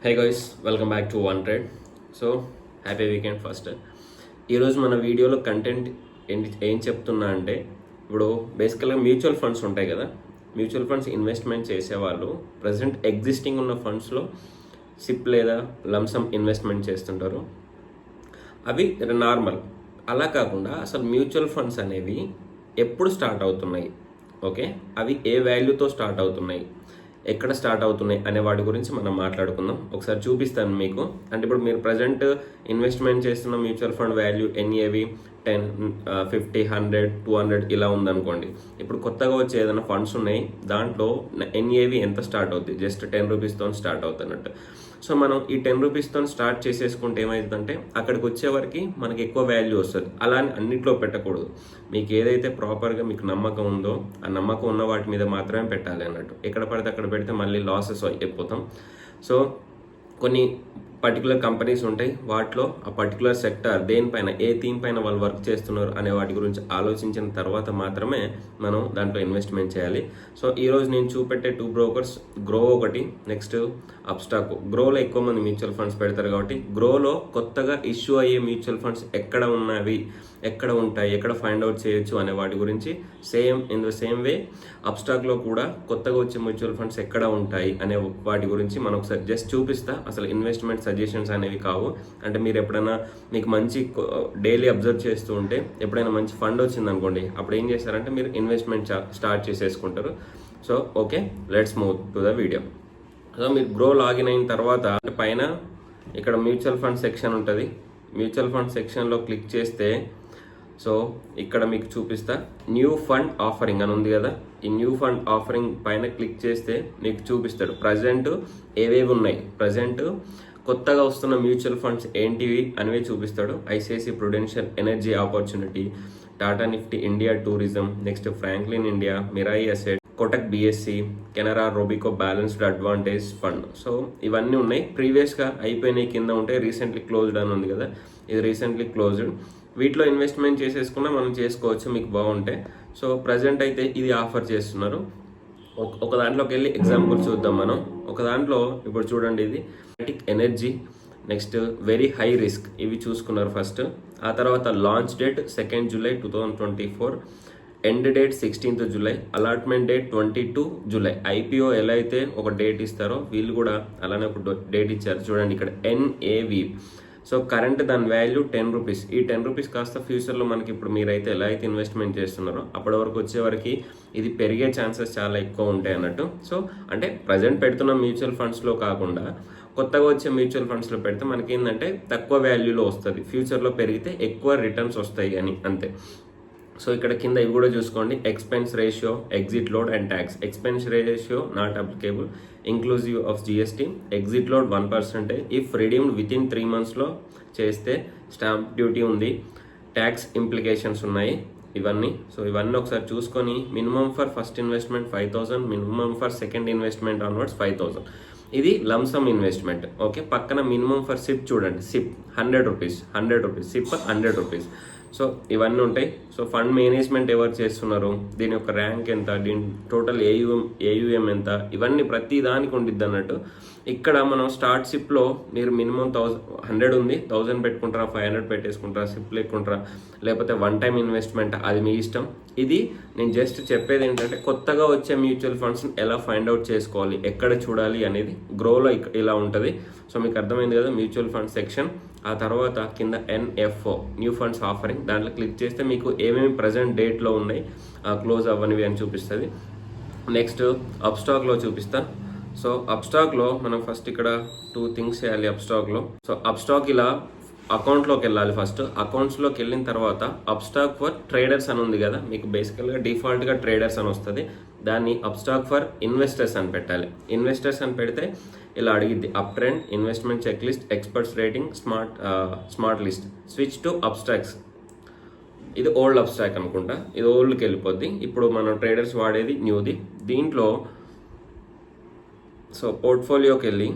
Hey guys, welcome back to one trade. So happy weekend first. ఈరోజు మన వీడియోలో content ఏం చెప్తున్నా అంటే, ఇప్పుడు బేసికల్గా మ్యూచువల్ ఫండ్స్ ఉంటాయి కదా, మ్యూచువల్ ఫండ్స్ ఇన్వెస్ట్మెంట్ చేసేవాళ్ళు ప్రజెంట్ ఎగ్జిస్టింగ్ ఉన్న ఫండ్స్లో సిప్ లేదా లంసమ్ ఇన్వెస్ట్మెంట్ చేస్తుంటారు. అవి నార్మల్. అలా కాకుండా అసలు మ్యూచువల్ ఫండ్స్ అనేవి ఎప్పుడు స్టార్ట్ అవుతున్నాయి, ఓకే, అవి ఏ వాల్యూతో స్టార్ట్ అవుతున్నాయి, ఎక్కడ స్టార్ట్ అవుతున్నాయి అనే వాటి గురించి మనం మాట్లాడుకుందాం. ఒకసారి చూపిస్తాను మీకు. అంటే ఇప్పుడు మీరు ప్రజెంట్ ఇన్వెస్ట్మెంట్ చేస్తున్న మ్యూచువల్ ఫండ్ వాల్యూ ఎన్ఏవి 10, 50, 100, 200 ఇలా ఉందనుకోండి. ఇప్పుడు కొత్తగా వచ్చే ఏదైనా ఫండ్స్ ఉన్నాయి, దాంట్లో ఎన్ఏవి ఎంత స్టార్ట్ అవుతుంది, జస్ట్ 10 రూపీస్తో స్టార్ట్ అవుతున్నట్టు. సో మనం ఈ 10 రూపీస్తో స్టార్ట్ చేసేసుకుంటే ఏమవుతుందంటే అక్కడికి వచ్చేవరకు మనకి ఎక్కువ వాల్యూ వస్తుంది. అలా అని అన్నిట్లో పెట్టకూడదు. మీకు ఏదైతే ప్రాపర్గా మీకు నమ్మకం ఉందో ఆ నమ్మకం ఉన్న వాటి మీద మాత్రమే పెట్టాలి అన్నట్టు. ఎక్కడ పడితే అక్కడ పెడితే మళ్ళీ లాసెస్ అయిపోతాం. సో కొన్ని పర్టికులర్ కంపెనీస్ ఉంటాయి, వాటిలో ఆ పర్టికులర్ సెక్టర్ దేనిపైన, ఏ థీమ్ పైన వాళ్ళు వర్క్ చేస్తున్నారు అనే వాటి గురించి ఆలోచించిన తర్వాత మాత్రమే మనం దాంట్లో ఇన్వెస్ట్మెంట్ చేయాలి. సో ఈరోజు నేను చూపెట్టే 2 బ్రోకర్స్, గ్రో ఒకటి, నెక్స్ట్ అప్స్టాక్. గ్రోలో ఎక్కువ మంది మ్యూచువల్ ఫండ్స్ పెడతారు కాబట్టి గ్రోలో కొత్తగా ఇష్యూ అయ్యే మ్యూచువల్ ఫండ్స్ ఎక్కడ ఉన్నవి, ఎక్కడ ఉంటాయి, ఎక్కడ ఫైండ్ అవుట్ చేయొచ్చు అనే వాటి గురించి ఇన్ ద సేమ్ వే అప్స్టాక్లో కూడా కొత్తగా వచ్చే మ్యూచువల్ ఫండ్స్ ఎక్కడ ఉంటాయి అనే వాటి గురించి మనం ఒకసారి జస్ట్ చూపిస్తా. అసలు ఇన్వెస్ట్మెంట్ సజెషన్స్ అనేవి కావు. అంటే మీరు ఎప్పుడైనా మీకు మంచి డైలీ అబ్జర్వ్ చేస్తూ ఉంటే ఎప్పుడైనా మంచి ఫండ్ వచ్చింది అనుకోండి, అప్పుడు ఏం చేస్తారంటే మీరు ఇన్వెస్ట్మెంట్ స్టార్ట్ చేసేసుకుంటారు. So okay, let's move to the video. So మీరు గ్రో లాగిన్ అయిన తర్వాత పైన ఇక్కడ మ్యూచువల్ ఫండ్ సెక్షన్ ఉంటుంది. మ్యూచువల్ ఫండ్ సెక్షన్లో క్లిక్ చేస్తే సో ఇక్కడ మీకు చూపిస్తా, న్యూ ఫండ్ ఆఫరింగ్ అని ఉంది కదా. ఈ న్యూ ఫండ్ ఆఫరింగ్ పైన క్లిక్ చేస్తే మీకు చూపిస్తాడు ప్రజెంట్ ఏవేవి ఉన్నాయి, ప్రజెంట్ కొత్తగా వస్తున్న మ్యూచువల్ ఫండ్స్ ఏంటివి అనేవి చూపిస్తాడు. ICICI prudential energy opportunity, Tata Nifty India tourism, next Franklin India, Mirae asset, Kotak BSC, Canara Robeco balanced advantage fund. So ఇవన్నీ ఉన్నాయి. ప్రీవియస్గా అయిపోయినాయి కింద ఉంటాయి. రీసెంట్లీ క్లోజ్డ్ అని ఉంది కదా, ఇది రీసెంట్లీ క్లోజ్డ్. వీటిలో ఇన్వెస్ట్మెంట్ చేసేసుకున్నా మనం చేసుకోవచ్చు మీకు బాగుంటే. సో ప్రజెంట్ అయితే ఇది ఆఫర్ చేస్తున్నారు. ఒక దాంట్లోకి వెళ్ళి ఎగ్జాంపుల్ చూద్దాం మనం. ఒక దాంట్లో ఇప్పుడు చూడండి, ఇది energy, next very high risk, ఇవి చూసుకున్నారు ఫస్ట్. ఆ తర్వాత launch date 2 July 2024, end date 16 July, allotment date 22 July. IPO ఎలా అయితే ఒక డేట్ ఇస్తారో వీళ్ళు కూడా అలానే ఒక డేట్ ఇచ్చారు. చూడండి ఇక్కడ ఎన్ఏవి. సో కరెంట్ దాని వాల్యూ 10 రూపీస్. ఈ 10 రూపీస్ కాస్త ఫ్యూచర్లో మనకి ఇప్పుడు మీరైతే ఎలా అయితే ఇన్వెస్ట్మెంట్ చేస్తున్నారో అప్పటి వరకు వచ్చేవరకు ఇది పెరిగే ఛాన్సెస్ చాలా ఎక్కువ ఉంటాయి అన్నట్టు. సో అంటే ప్రజెంట్ పెడుతున్న మ్యూచువల్ ఫండ్స్లో కాకుండా కొత్తగా వచ్చే మ్యూచువల్ ఫండ్స్లో పెడితే మనకి ఏంటంటే తక్కువ వాల్యూలో వస్తుంది, ఫ్యూచర్లో పెరిగితే ఎక్కువ రిటర్న్స్ వస్తాయి అని అంతే. సో ఇక్కడ కింద ఇవి కూడా చూసుకోండి, expense ratio, exit load and tax. Expense ratio not applicable inclusive of GST. Exit load 1%. If redeemed with in 3 monthsలో చేస్తే స్టాంప్ డ్యూటీ ఉంది, ట్యాక్స్ ఇంప్లికేషన్స్ ఉన్నాయి ఇవన్నీ. సో ఇవన్నీ ఒకసారి చూసుకొని minimum for first investment 5,000, minimum for second investment onwards 5,000. ఇది lump sum investment. Okay, పక్కన minimum for SIP చూడండి, SIP 100 rupees, SIP 100 rupees. So ఇవన్నీ ఉంటాయి. సో ఫండ్ మేనేజ్మెంట్ ఎవరు చేస్తున్నారు, దీని యొక్క ర్యాంక్ ఎంత, దీని టోటల్ ఏయుఎం ఎంత, ఇవన్నీ ప్రతి దానికి ఉండిద్ది అన్నట్టు. ఇక్కడ మనం స్టార్ట్ సిప్లో మీరు మినిమం 100 ఉంది, 1000 పెట్టుకుంటారా, 500 పెట్టేసుకుంటారా, సిప్ లేకుంటారా, లేకపోతే వన్ టైం ఇన్వెస్ట్మెంట్, అది మీ ఇష్టం. ఇది నేను జస్ట్ చెప్పేది ఏంటంటే కొత్తగా వచ్చే మ్యూచువల్ ఫండ్స్ని ఎలా ఫైండ్ అవుట్ చేసుకోవాలి, ఎక్కడ చూడాలి అనేది గ్రోలో ఇలా ఉంటుంది. సో మీకు అర్థమైంది కదా మ్యూచువల్ ఫండ్ సెక్షన్. ఆ తర్వాత కింద ఎన్ఎఫ్ఓ, న్యూ ఫండ్స్ ఆఫరింగ్, దాంట్లో క్లిక్ చేస్తే మీకు ఏమేమి ప్రజెంట్ డేట్లో ఉన్నాయి, క్లోజ్ అవ్వనివి అని చూపిస్తుంది. నెక్స్ట్ అప్స్టాక్లో చూపిస్తా. సో అప్స్టాక్లో మనం ఫస్ట్ ఇక్కడ 2 థింగ్స్ చేయాలి అప్స్టాక్లో. సో అప్స్టాక్ ఇలా అకౌంట్లోకి వెళ్ళాలి. ఫస్ట్ అకౌంట్స్లోకి వెళ్ళిన తర్వాత అప్స్టాక్ ఫర్ ట్రేడర్స్ అని ఉంది కదా, మీకు బేసికల్గా డిఫాల్ట్గా ట్రేడర్స్ అని వస్తుంది, దాన్ని అప్స్టాక్ ఫర్ ఇన్వెస్టర్స్ అని పెట్టాలి. ఇన్వెస్టర్స్ అని పెడితే ఇలా అడిగిద్ది, up trend, investment check list, experts rating, smart list, switch to Upstox. ఇది ఓల్డ్ అప్స్టాక్ అనుకుంటా, ఇది ఓల్డ్కి వెళ్ళిపోద్ది. ఇప్పుడు మనం ట్రేడర్స్ వాడేది న్యూది. దీంట్లో సో పోర్ట్ఫోలియోకి వెళ్ళి,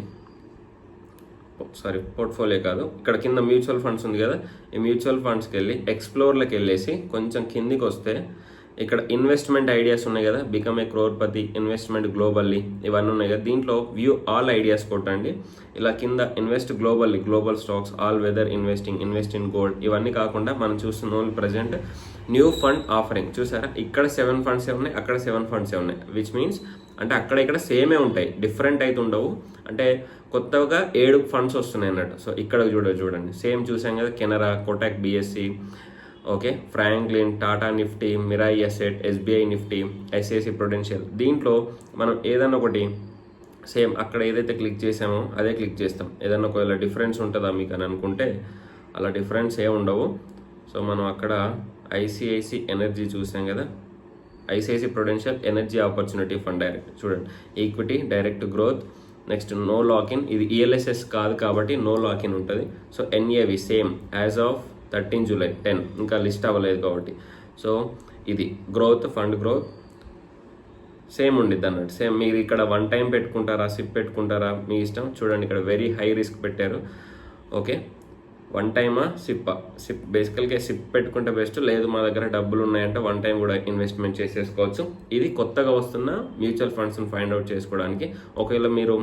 పోర్ట్ఫోలియో కాదు, ఇక్కడ కింద మ్యూచువల్ ఫండ్స్ ఉంది కదా, ఈ మ్యూచువల్ ఫండ్స్కి వెళ్ళి ఎక్స్ప్లోర్లోకి వెళ్ళేసి కొంచెం కిందికి వస్తే ఇక్కడ ఇన్వెస్ట్మెంట్ ఐడియాస్ ఉన్నాయి కదా, become a crorepati, investment globally, ఇవన్నీ ఉన్నాయి కదా. దీంట్లో వ్యూ ఆల్ ఐడియాస్ కొట్టండి. ఇలా కింద invest globally, global stocks, all weather investing, invest in gold, ఇవన్నీ కాకుండా మనం చూస్తున్న only present new fund offering. చూసారా, ఇక్కడ 7 ఫండ్సే ఉన్నాయి, అక్కడ 7 ఫండ్సే ఉన్నాయి. విచ్ మీన్స్ అంటే అక్కడ ఇక్కడ సేమే ఉంటాయి, డిఫరెంట్ అయితే ఉండవు. అంటే కొత్తగా 7 ఫండ్స్ వస్తున్నాయి అన్నట్టు. సో ఇక్కడ చూడండి సేమ్ చూసాం కదా, Canara, Kotak BSc, okay, Franklin, Tata Nifty, Mirai asset, SBI Nifty, ICICI Prudential. దీంట్లో మనం ఏదన్నా ఒకటి సేమ్ అక్కడ ఏదైతే క్లిక్ చేసామో అదే క్లిక్ చేస్తాం. ఏదన్నా ఒకవేళ డిఫరెన్స్ ఉంటుందా మీకు అని అనుకుంటే అలా డిఫరెన్స్ ఏ ఉండవు. సో మనం అక్కడ ఐసిఐసి ఎనర్జీ చూసాం కదా, ICICI prudential energy opportunity fund direct, చూడండి, equity, direct growth, next no lock in, ఇది ఈఎల్ఎస్ఎస్ కాదు కాబట్టి నో లాకిన్ ఉంటుంది. So NAV same as of 13 July 10, ఇంకా లిస్ట్ అవ్వలేదు కాబట్టి. సో ఇది గ్రోత్, ఫండ్ గ్రోత్ సేమ్ ఉండిద్ది అన్నట్టు. సేమ్ మీరు ఇక్కడ 1 టైం పెట్టుకుంటారా, సిప్ పెట్టుకుంటారా మీ ఇష్టం. చూడండి ఇక్కడ వెరీ హై రిస్క్ పెట్టారు. ఓకే, 1 టైమా సిప్ బేసికల్గా సిప్ పెట్టుకుంటే బెస్ట్. లేదు మా దగ్గర డబ్బులు ఉన్నాయంటే 1 టైం కూడా ఇన్వెస్ట్మెంట్ చేసేసుకోవచ్చు. ఇది కొత్తగా వస్తున్న మ్యూచువల్ ఫండ్స్ని ఫైండ్ అవుట్ చేసుకోవడానికి. ఒకవేళ మీరు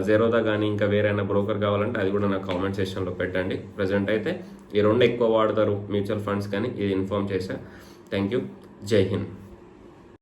జెరోదా కానీ ఇంకా వేరైనా బ్రోకర్ కావాలంటే అది కూడా నాకు కామెంట్ సెక్షన్లో పెట్టండి. ప్రజెంట్ అయితే ఈ 2 ఎక్కువ వాడతారు మ్యూచువల్ ఫండ్స్, కానీ ఇది ఇన్ఫార్మ్ చేశా. థ్యాంక్ యూ, జై హింద్.